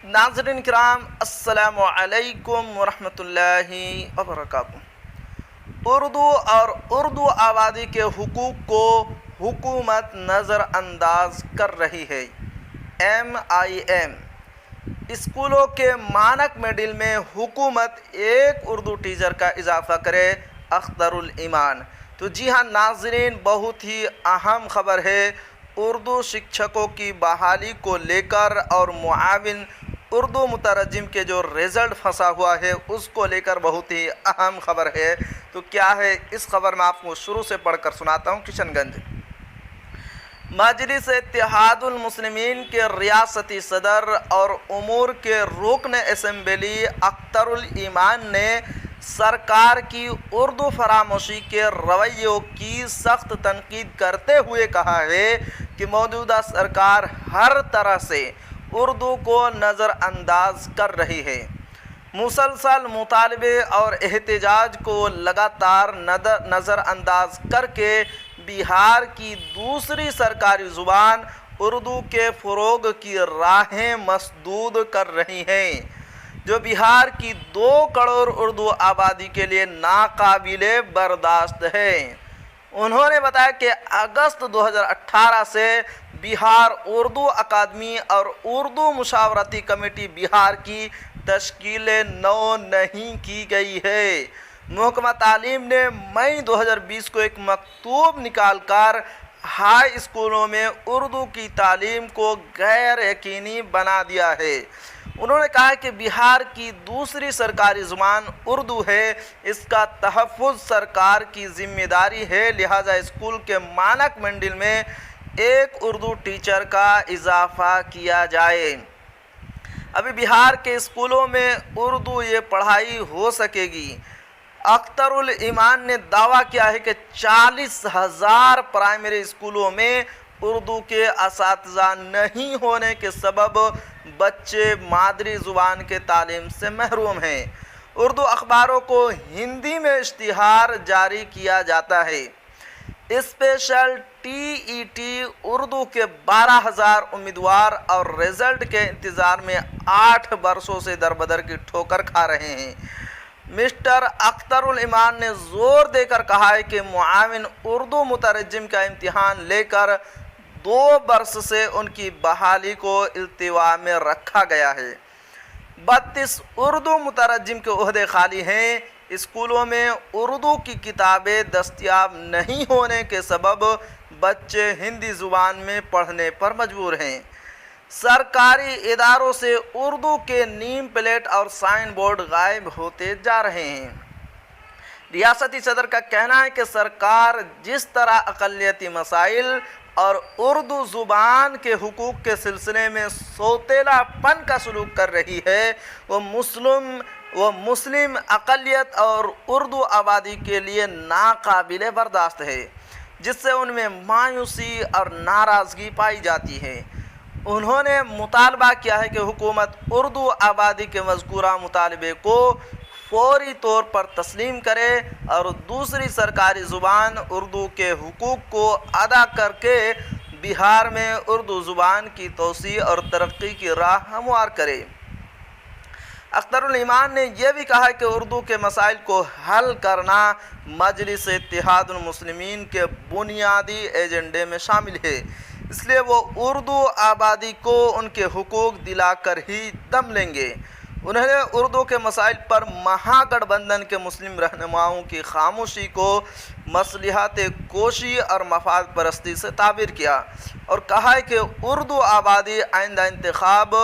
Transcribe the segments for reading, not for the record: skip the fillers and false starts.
नाज़रीन किराम अस्सलामु अलैकुम वरहमतुल्लाहि वबरकातुहू। उर्दू और उर्दू आबादी के हुकूक को हुकूमत नज़रअंदाज कर रही है। MIM स्कूलों के मानक मेडिल में हुकूमत एक उर्दू टीचर का इजाफ़ा करे, अख्तरुल ईमान। तो जी हाँ नाज़रीन, बहुत ही अहम ख़बर है। उर्दू शिक्षकों की बहाली को लेकर और मुआविन उर्दू मुतरजिम के जो रिज़ल्ट फंसा हुआ है उसको लेकर बहुत ही अहम ख़बर है। तो क्या है इस ख़बर में आपको शुरू से पढ़कर सुनाता हूँ। किशनगंज मजलिस इत्तेहादुल मुस्लिमीन के रियासती सदर और उमूर के रुकन असम्बली अख्तरुल ईमान ने सरकार की उर्दू फरामोशी के रवैयों की सख्त तनकीद करते हुए कहा है कि मौजूदा सरकार हर तरह से उर्दू को नज़रअंदाज कर रही है। मुसलसल मुतालबे और एहतजाज को लगातार नज़रअंदाज करके बिहार की दूसरी सरकारी ज़ुबान उर्दू के फ़रोग़ की राहें मसदूद कर रही हैं, जो बिहार की 2 करोड़ उर्दू आबादी के लिए नाकाबिले बर्दाश्त है। उन्होंने बताया कि अगस्त 2018 से बिहार उर्दू अकादमी और उर्दू मुशावरती कमेटी बिहार की तश्कील नौ नहीं की गई है। महकमा तालीम ने मई 2020 को एक मकतूब निकालकर हाई स्कूलों में उर्दू की तालीम को गैर यकीनी बना दिया है। उन्होंने कहा कि बिहार की दूसरी सरकारी ज़ुबान उर्दू है, इसका तहफ़्फ़ुज़ सरकार की ज़िम्मेदारी है, लिहाजा स्कूल के मानक मंडिल में एक उर्दू टीचर का इजाफ़ा किया जाए। अभी बिहार के स्कूलों में उर्दू ये पढ़ाई हो सकेगी। अख्तरुल ईमान ने दावा किया है कि 40,000 प्राइमरी स्कूलों में उर्दू के असातिज़ा नहीं होने के सबब बच्चे मादरी ज़ुबान के तालीम से महरूम हैं। उर्दू अखबारों को हिंदी में इश्तिहार जारी किया जाता है। स्पेशल TET उर्दू के 12,000 उम्मीदवार और रिज़ल्ट के इंतज़ार में 8 बरसों से दरबदर की ठोकर खा रहे हैं। मिस्टर अख्तरुल ईमान ने ज़ोर देकर कहा है कि मुआविन उर्दू मुतरजिम का इम्तिहान लेकर 2 बरस से उनकी बहाली को इल्तिवा में रखा गया है। 32 उर्दू मुतरजिम के ओहदे खाली हैं। स्कूलों में उर्दू की किताबें दस्तयाब नहीं होने के सबब बच्चे हिंदी ज़ुबान में पढ़ने पर मजबूर हैं। सरकारी इदारों से उर्दू के नीम प्लेट और साइन बोर्ड गायब होते जा रहे हैं। रियासती सदर का कहना है कि सरकार जिस तरह अक़लियती मसाइल और उर्दू ज़ुबान के हुकूक के सिलसिले में सौतेलापन का सलूक कर रही है, वो मुस्लिम अक़लियत और उर्दू आबादी के लिए नाकाबिले बर्दाश्त है, जिससे उनमें मायूसी और नाराज़गी पाई जाती है। उन्होंने मुतालबा किया है कि हुकूमत उर्दू आबादी के मज़कूरा मुतालबे को फौरी तौर पर तस्लीम करे और दूसरी सरकारी ज़ुबान उर्दू के हुकूक को अदा करके बिहार में उर्दू ज़ुबान की तोसी और तरक्की की राह हमवार करे। अख्तरुल ईमान ने यह भी कहा कि उर्दू के मसाइल को हल करना मजलिस इत्तेहादुल मुस्लिमीन के बुनियादी एजेंडे में शामिल है, इसलिए वो उर्दू आबादी को उनके हुकूक दिलाकर ही दम लेंगे। उन्होंने उर्दू के मसाइल पर महागठबंधन के मुस्लिम रहनुमाओं की खामोशी को मसलिहात कोशी और मफाद परस्ती से ताबीर किया और कहा है कि उर्दू आबादी आइंदा इंतखाब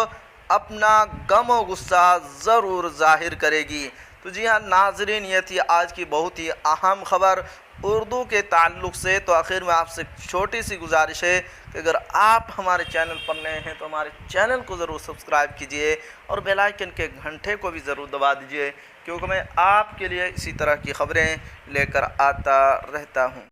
अपना गम व गुस्सा ज़रूर ज़ाहिर करेगी। तो जी हाँ नाज़रीन, ये थी आज की बहुत ही अहम ख़बर उर्दू के ताल्लुक़ से। तो आखिर में आपसे छोटी सी गुजारिश है कि अगर आप हमारे चैनल पर नए हैं तो हमारे चैनल को ज़रूर सब्सक्राइब कीजिए और बेल आइकन के घंटे को भी ज़रूर दबा दीजिए, क्योंकि मैं आपके लिए इसी तरह की ख़बरें लेकर आता रहता हूँ।